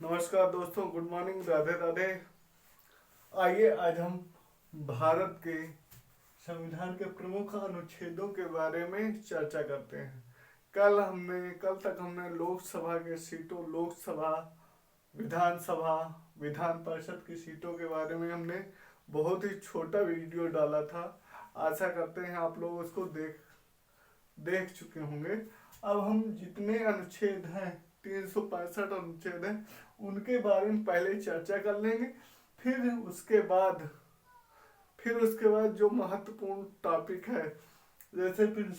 नमस्कार दोस्तों, good morning, Radhe Radhe. आइए आज हम भारत के संविधान के प्रमुख अनुच्छेदों के बारे में चर्चा करते हैं। कल तक हमने लोकसभा के सीटों, लोकसभा, विधानसभा, विधान परिषद की सीटों के बारे में हमने बहुत ही छोटा वीडियो डाला था। आशा करते हैं आप लोग उसको देख चुके होंगे। अब हम जितने अनुच्छेद हैं, 365 अनुच्छेद हैं, उनके बारे में पहले चर्चा कर लेंगे। फिर उसके बाद जो महत्वपूर्ण टॉपिक है, जैसे फिर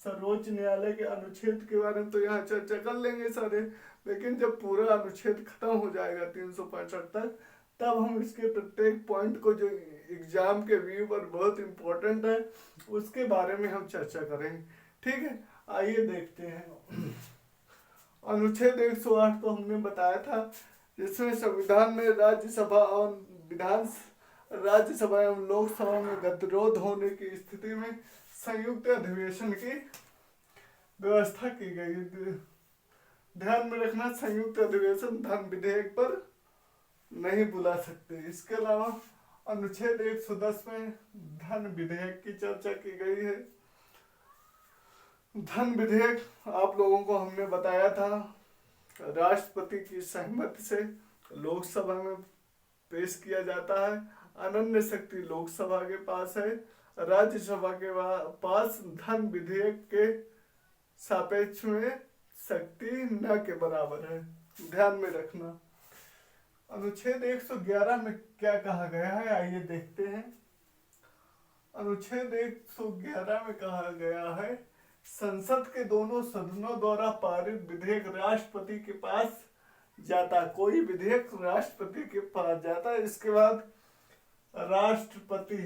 सर्वोच्च न्यायालय के अनुच्छेद के बारे में तो यहाँ चर्चा कर लेंगे सारे। लेकिन जब पूरा अनुच्छेद खत्म हो जाएगा 365 तक, तब हम इसके प्रत्येक पॉइंट को, जो एग्जाम के व्यू पर बहुत इंपॉर्टेंट है, उसके बारे में हम चर्चा करेंगे। ठीक है, आइए देखते हैं। अनुच्छेद 108 तो हमने बताया था, जिसमें संविधान में राज्यसभा एवं लोकसभा में गतिरोध होने की स्थिति में संयुक्त अधिवेशन की व्यवस्था की गई। ध्यान में रखना, संयुक्त अधिवेशन धन विधेयक पर नहीं बुला सकते। इसके अलावा अनुच्छेद 110 में धन विधेयक की चर्चा की गई है। धन विधेयक आप लोगों को हमने बताया था, राष्ट्रपति की सहमति से लोकसभा में पेश किया जाता है। अनन्य शक्ति लोकसभा के पास है, राज्यसभा के पास धन विधेयक के सापेक्ष में शक्ति न के बराबर है। ध्यान में रखना। अनुच्छेद 111 में क्या कहा गया है, आइए देखते हैं। अनुच्छेद 111 में कहा गया है, संसद के दोनों सदनों द्वारा पारित विधेयक राष्ट्रपति के पास जाता। कोई विधेयक राष्ट्रपति के पास जाता है, इसके बाद राष्ट्रपति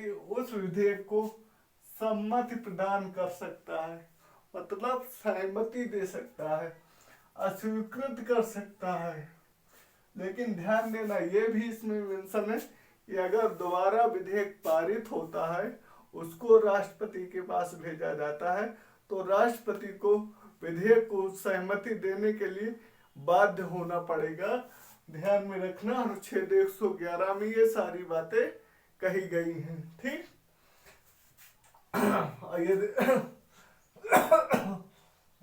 उस विधेयक को सम्मति प्रदान कर सकता है, मतलब सहमति दे सकता है, अस्वीकृत कर सकता है। लेकिन ध्यान देना, ये भी इसमें मेंशन है कि अगर दोबारा विधेयक पारित होता है, उसको राष्ट्रपति के पास भेजा जाता है, तो राष्ट्रपति को विधेयक को सहमति देने के लिए बाध्य होना पड़ेगा। ध्यान में रखना, अनुच्छेद 111 में ये सारी बातें कही गई हैं। ठीक,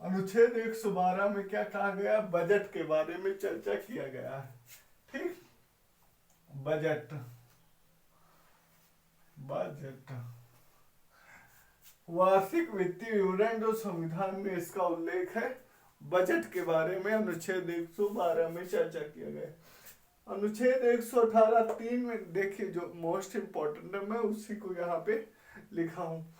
अनुच्छेद 112 में क्या कहा गया, बजट के बारे में चर्चा किया गया है। ठीक, बजट वार्षिक वित्तीय विवरण, जो संविधान में इसका उल्लेख है, बजट के बारे में अनुच्छेद 112 में चर्चा किया गया। अनुच्छेद 118 3 में देखिए, जो मोस्ट इम्पोर्टेंट है, मैं उसी को यहाँ पे लिखा हूँ।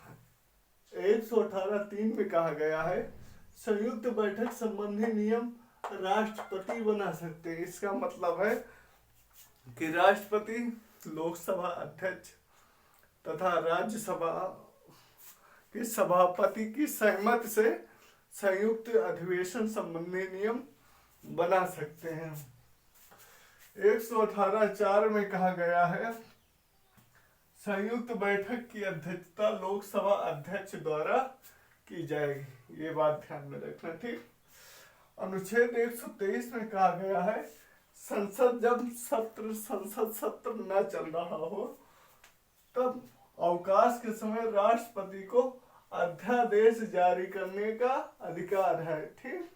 118 3 में कहा गया है, संयुक्त बैठक संबंधी नियम राष्ट्रपति बना सकते हैं। इसका मतलब है कि राष्ट्रपति लोकसभा अध्यक्ष तथा राज्यसभा के सभापति की सहमति से संयुक्त अधिवेशन संबंधी नियम बना सकते हैं। 118 4 में कहा गया है, संयुक्त बैठक की अध्यक्षता लोकसभा अध्यक्ष द्वारा की जाएगी। ये बात ध्यान में रखना। ठीक, अनुच्छेद 123 में कहा गया है, संसद सत्र न चल रहा हो, तब अवकाश के समय राष्ट्रपति को अध्यादेश जारी करने का अधिकार है। ठीक,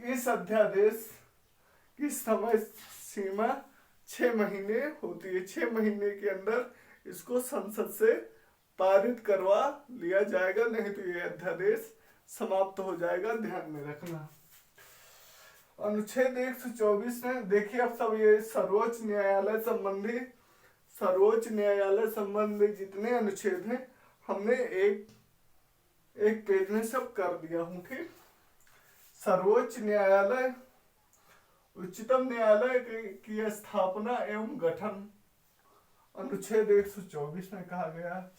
इस अध्यादेश की समय सीमा 6 महीने होती है। 6 महीने के अंदर इसको संसद से पारित करवा लिया जाएगा, नहीं तो ये अध्यादेश समाप्त हो जाएगा। ध्यान में रखना। अनुच्छेद 124 में देखिए, अब सब ये सर्वोच्च न्यायालय संबंधी जितने अनुच्छेद हैं, हमने एक पेज में सब कर दिया हूं। ठीक, सर्वोच्च न्यायालय, उच्चतम न्यायालय की स्थापना एवं गठन अनुच्छेद 124 में कहा गया।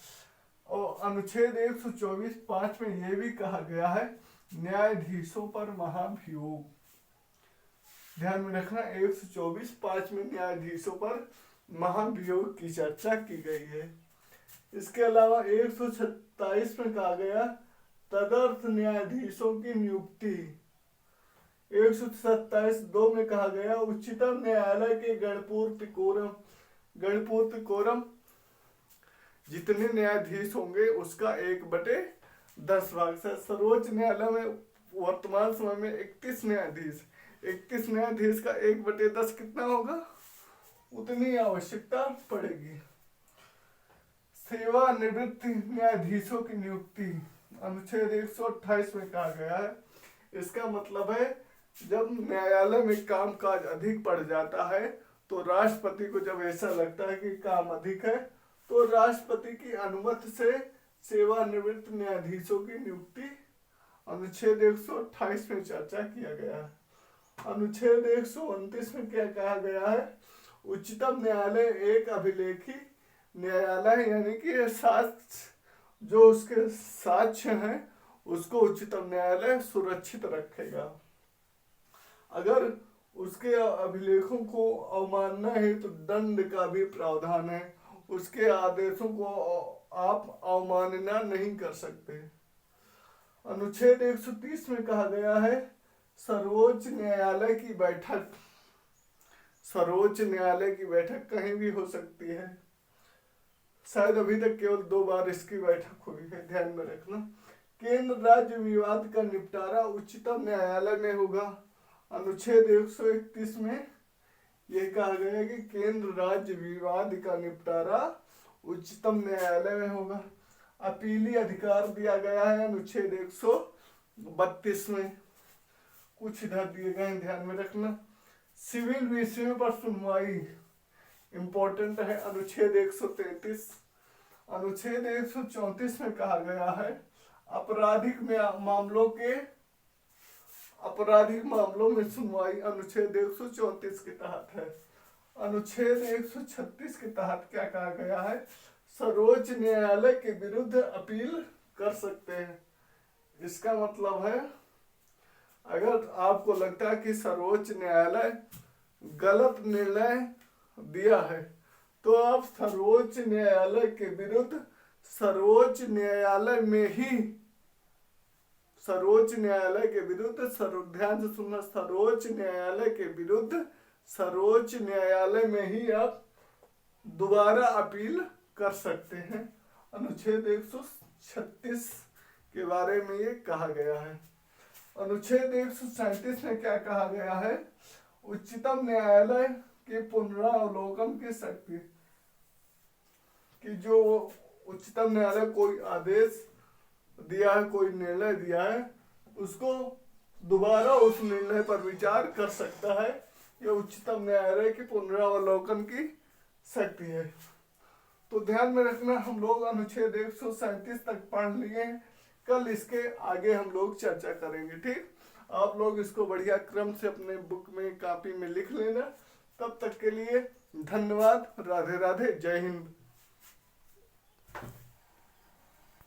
और अनुच्छेद 124 5 में यह भी कहा गया है, न्यायाधीशों पर महाभियोग। ध्यान में रखना, 124 5 में न्यायाधीशों पर महाभियोग की चर्चा की गई है। इसके अलावा 127 में कहा गया, तदर्थ न्यायाधीशों की नियुक्ति। 127(2) में कहा गया उच्चतम न्यायालय के गणपूर्त कोरम जितने न्यायाधीश होंगे उसका 1/10 भाग से। सर्वोच्च न्यायालय में वर्तमान समय में 31 न्यायाधीश, 31 न्यायाधीश का 1/10 कितना होगा, उतनी आवश्यकता पड़ेगी। सेवानिवृत्त न्यायाधीशों की नियुक्ति अनुच्छेद 128 में कहा गया है। इसका मतलब है जब न्यायालय में काम काज अधिक पड़ जाता है तो राष्ट्रपति को जब ऐसा लगता है कि काम अधिक है तो राष्ट्रपति की अनुमति से सेवानिवृत्त न्यायाधीशों की नियुक्ति अनुच्छेद 128 में चर्चा किया गया है। अनुच्छेद 129 में क्या कहा गया है, उच्चतम न्यायालय एक अभिलेखी न्यायालय यानी कि साक्ष्य जो उसके साक्ष्य हैं उसको उच्चतम न्यायालय सुरक्षित रखेगा। अगर उसके अभिलेखों को अवमानना है तो दंड का भी प्रावधान है, उसके आदेशों को आप अवमानना नहीं कर सकते। अनुच्छेद 130 में कहा गया है सर्वोच्च न्यायालय की बैठक, सर्वोच्च न्यायालय की बैठक कहीं भी हो सकती है। शायद अभी तक केवल 2 बार इसकी बैठक हुई है, ध्यान में रखना। केंद्र राज्य विवाद का निपटारा उच्चतम न्यायालय में होगा। अनुच्छेद 131 में यह कहा गया है कि केंद्र राज्य विवाद का निपटारा उच्चतम न्यायालय में होगा। अपीली अधिकार दिया गया है अनुच्छेद 132 में, कुछ इधर दिए गए हैं, ध्यान में रखना। सिविल विषयों पर सुनवाई इंपॉर्टेंट है अनुच्छेद 133। अनुच्छेद 134 में कहा गया है आपराधिक मामलों में सुनवाई अनुच्छेद 134 के तहत है। अनुच्छेद 136 के तहत क्या कहा गया है, सर्वोच्च न्यायालय के विरुद्ध अपील कर सकते हैं। इसका मतलब है अगर आपको लगता है कि सर्वोच्च न्यायालय गलत निर्णय दिया है तो आप सर्वोच्च न्यायालय के विरुद्ध सर्वोच्च न्यायालय में ही, सर्वोच्च न्यायालय के विरुद्ध, ध्यान से सुनना, सर्वोच्च न्यायालय के विरुद्ध सर्वोच्च न्यायालय में ही आप दोबारा अपील कर सकते हैं। अनुच्छेद 136 के बारे में ये कहा गया है। अनुच्छेद 137 में क्या कहा गया है, उच्चतम न्यायालय के पुनरावलोकन की शक्ति, कि जो उच्चतम न्यायालय कोई आदेश दिया है, कोई निर्णय दिया है, उसको दोबारा उस निर्णय पर विचार कर सकता है। यह उच्चतम न्यायालय की पुनरावलोकन की शक्ति है। तो ध्यान में रखना, हम लोग अनुच्छेद 137 तक पढ़ लिए हैं। कल इसके आगे हम लोग चर्चा करेंगे, ठीक। आप लोग इसको बढ़िया क्रम से अपने बुक में, कॉपी में लिख लेना। तब तक के लिए धन्यवाद। राधे राधे, जय हिंद।